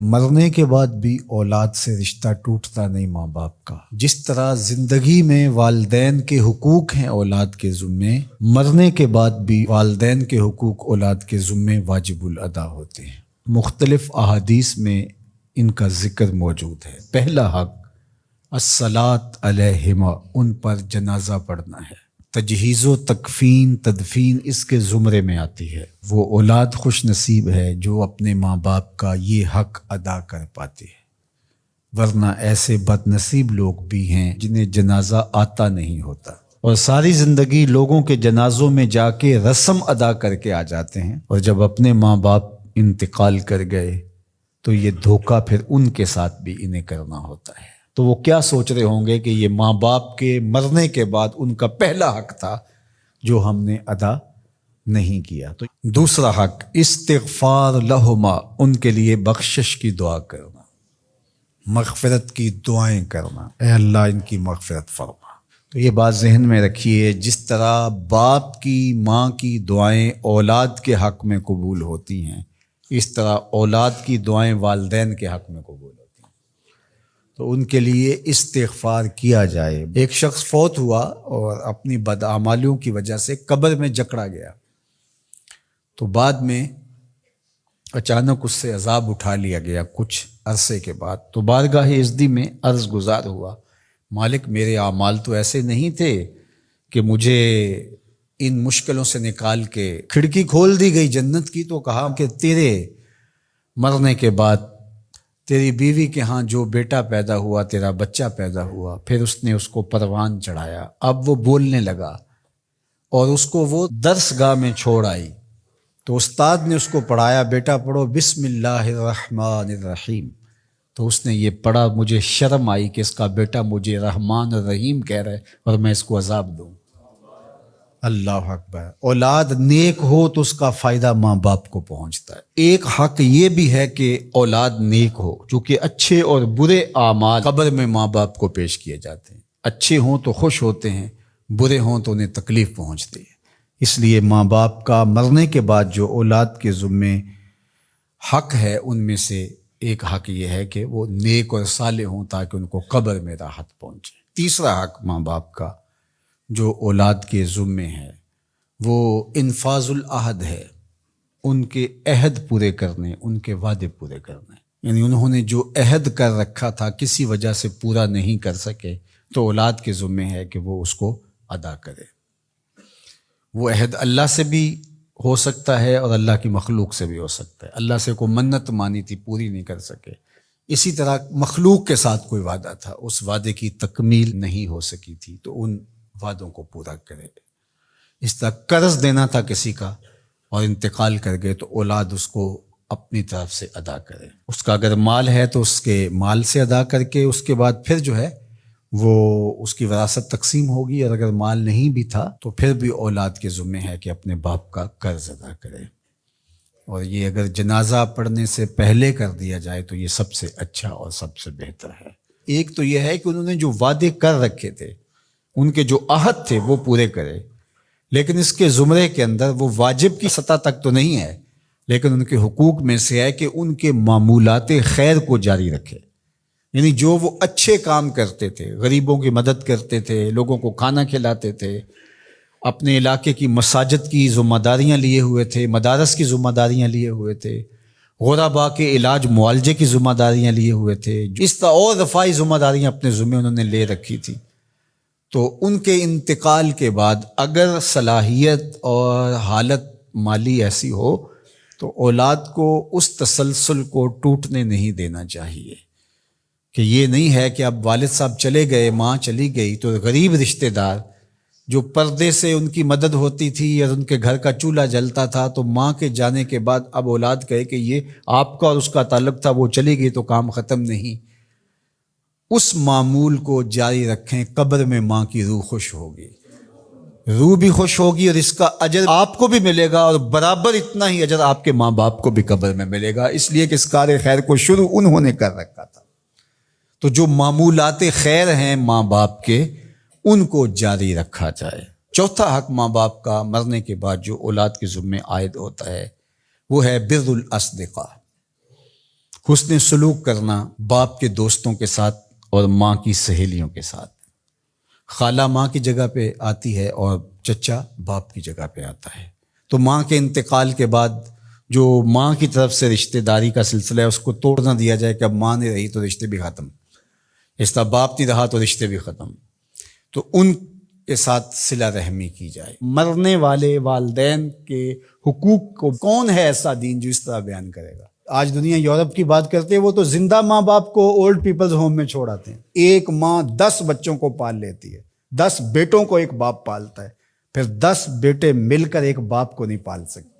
مرنے کے بعد بھی اولاد سے رشتہ ٹوٹتا نہیں ماں باپ کا۔ جس طرح زندگی میں والدین کے حقوق ہیں اولاد کے ذمے، مرنے کے بعد بھی والدین کے حقوق اولاد کے ذمے واجب الادا ہوتے ہیں۔ مختلف احادیث میں ان کا ذکر موجود ہے۔ پہلا حق الصلاۃ علیہما، ان پر جنازہ پڑھنا ہے۔ تجہیز و تکفین تدفین اس کے زمرے میں آتی ہے۔ وہ اولاد خوش نصیب ہے جو اپنے ماں باپ کا یہ حق ادا کر پاتے ہیں، ورنہ ایسے بد نصیب لوگ بھی ہیں جنہیں جنازہ آتا نہیں ہوتا اور ساری زندگی لوگوں کے جنازوں میں جا کے رسم ادا کر کے آ جاتے ہیں، اور جب اپنے ماں باپ انتقال کر گئے تو یہ دھوکہ پھر ان کے ساتھ بھی انہیں کرنا ہوتا ہے۔ تو وہ کیا سوچ رہے ہوں گے کہ یہ ماں باپ کے مرنے کے بعد ان کا پہلا حق تھا جو ہم نے ادا نہیں کیا۔ تو دوسرا حق استغفار لہما، ان کے لیے بخشش کی دعا کرنا، مغفرت کی دعائیں کرنا، اے اللہ ان کی مغفرت فرما۔ تو یہ بات ذہن میں رکھیے، جس طرح باپ کی ماں کی دعائیں اولاد کے حق میں قبول ہوتی ہیں، اس طرح اولاد کی دعائیں والدین کے حق میں قبول ہوتی ہیں۔ تو ان کے لیے استغفار کیا جائے۔ ایک شخص فوت ہوا اور اپنی بدعمالیوں کی وجہ سے قبر میں جکڑا گیا، تو بعد میں اچانک اس سے عذاب اٹھا لیا گیا کچھ عرصے کے بعد۔ تو بارگاہ عزدی میں عرض گزار ہوا، مالک میرے اعمال تو ایسے نہیں تھے کہ مجھے ان مشکلوں سے نکال کے کھڑکی کھول دی گئی جنت کی، تو کہا کہ تیرے مرنے کے بعد تیری بیوی کے ہاں جو بیٹا پیدا ہوا، تیرا بچہ پیدا ہوا، پھر اس نے اس کو پروان چڑھایا، اب وہ بولنے لگا اور اس کو وہ درس گاہ میں چھوڑ آئی، تو استاد نے اس کو پڑھایا، بیٹا پڑھو بسم اللہ الرحمن الرحیم، تو اس نے یہ پڑھا، مجھے شرم آئی کہ اس کا بیٹا مجھے رحمان الرحیم کہہ رہا ہے اور میں اس کو عذاب دوں۔ اللہ اکبر۔ اولاد نیک ہو تو اس کا فائدہ ماں باپ کو پہنچتا ہے۔ ایک حق یہ بھی ہے کہ اولاد نیک ہو، چونکہ اچھے اور برے اعمال قبر میں ماں باپ کو پیش کیے جاتے ہیں۔ اچھے ہوں تو خوش ہوتے ہیں، برے ہوں تو انہیں تکلیف پہنچتی ہے۔ اس لیے ماں باپ کا مرنے کے بعد جو اولاد کے ذمے حق ہے، ان میں سے ایک حق یہ ہے کہ وہ نیک اور صالح ہوں تاکہ ان کو قبر میں راحت پہنچے۔ تیسرا حق ماں باپ کا جو اولاد کے ذمے ہے وہ انفاذ العہد ہے، ان کے عہد پورے کرنے، ان کے وعدے پورے کرنے۔ یعنی انہوں نے جو عہد کر رکھا تھا کسی وجہ سے پورا نہیں کر سکے، تو اولاد کے ذمے ہے کہ وہ اس کو ادا کرے۔ وہ عہد اللہ سے بھی ہو سکتا ہے اور اللہ کی مخلوق سے بھی ہو سکتا ہے۔ اللہ سے کوئی منت مانی تھی، پوری نہیں کر سکے، اسی طرح مخلوق کے ساتھ کوئی وعدہ تھا، اس وعدے کی تکمیل نہیں ہو سکی تھی، تو ان وعدوں کو پورا کرے۔ اس طرح قرض دینا تھا کسی کا اور انتقال کر گئے، تو اولاد اس کو اپنی طرف سے ادا کرے۔ اس کا اگر مال ہے تو اس کے مال سے ادا کر کے اس کے بعد پھر جو ہے وہ اس کی وراثت تقسیم ہوگی، اور اگر مال نہیں بھی تھا تو پھر بھی اولاد کے ذمہ ہے کہ اپنے باپ کا قرض ادا کرے، اور یہ اگر جنازہ پڑھنے سے پہلے کر دیا جائے تو یہ سب سے اچھا اور سب سے بہتر ہے۔ ایک تو یہ ہے کہ انہوں نے جو وعدے کر رکھے تھے، ان کے جو عہد تھے وہ پورے کرے، لیکن اس کے زمرے کے اندر وہ واجب کی سطح تک تو نہیں ہے، لیکن ان کے حقوق میں سے ہے کہ ان کے معمولات خیر کو جاری رکھے۔ یعنی جو وہ اچھے کام کرتے تھے، غریبوں کی مدد کرتے تھے، لوگوں کو کھانا کھلاتے تھے، اپنے علاقے کی مساجد کی ذمہ داریاں لیے ہوئے تھے، مدارس کی ذمہ داریاں لیے ہوئے تھے، غرباء کے علاج معالجے کی ذمہ داریاں لیے ہوئے تھے، اس طرح اور رفاہی ذمہ داریاں اپنے ذمہ انہوں نے لے رکھی تھی، تو ان کے انتقال کے بعد اگر صلاحیت اور حالت مالی ایسی ہو تو اولاد کو اس تسلسل کو ٹوٹنے نہیں دینا چاہیے، کہ یہ نہیں ہے کہ اب والد صاحب چلے گئے، ماں چلی گئی، تو غریب رشتہ دار جو پردے سے ان کی مدد ہوتی تھی اور ان کے گھر کا چولہا جلتا تھا، تو ماں کے جانے کے بعد اب اولاد کہے کہ یہ آپ کا اور اس کا تعلق تھا، وہ چلی گئی تو کام ختم نہیں۔ اس معمول کو جاری رکھیں، قبر میں ماں کی روح خوش ہوگی، روح بھی خوش ہوگی، اور اس کا اجر آپ کو بھی ملے گا، اور برابر اتنا ہی اجر آپ کے ماں باپ کو بھی قبر میں ملے گا، اس لیے کہ اس کار خیر کو شروع انہوں نے کر رکھا تھا۔ تو جو معمولات خیر ہیں ماں باپ کے، ان کو جاری رکھا جائے۔ چوتھا حق ماں باپ کا مرنے کے بعد جو اولاد کے ذمے عائد ہوتا ہے وہ ہے بر الاصدقاء، حسن سلوک کرنا باپ کے دوستوں کے ساتھ اور ماں کی سہیلیوں کے ساتھ. خالہ ماں کی جگہ پہ آتی ہے اور چچا باپ کی جگہ پہ آتا ہے. تو ماں کے انتقال کے بعد جو ماں کی طرف سے رشتہ داری کا سلسلہ ہے اس کو توڑ نہ دیا جائے کہ اب ماں نہیں رہی تو رشتے بھی ختم، اس طرح باپ نہیں رہا تو رشتے بھی ختم. تو ان کے ساتھ صلہ رحمی کی جائے. مرنے والے والدین کے حقوق کو کون ہے ایسا دین جو اس طرح بیان کرے گا؟ آج دنیا یورپ کی بات کرتے ہیں، وہ تو زندہ ماں باپ کو اولڈ پیپلز ہوم میں چھوڑ آتے ہیں. ایک ماں 10 بچوں کو پال لیتی ہے، 10 بیٹوں کو ایک باپ پالتا ہے، پھر 10 بیٹے مل کر ایک باپ کو نہیں پال سکتے.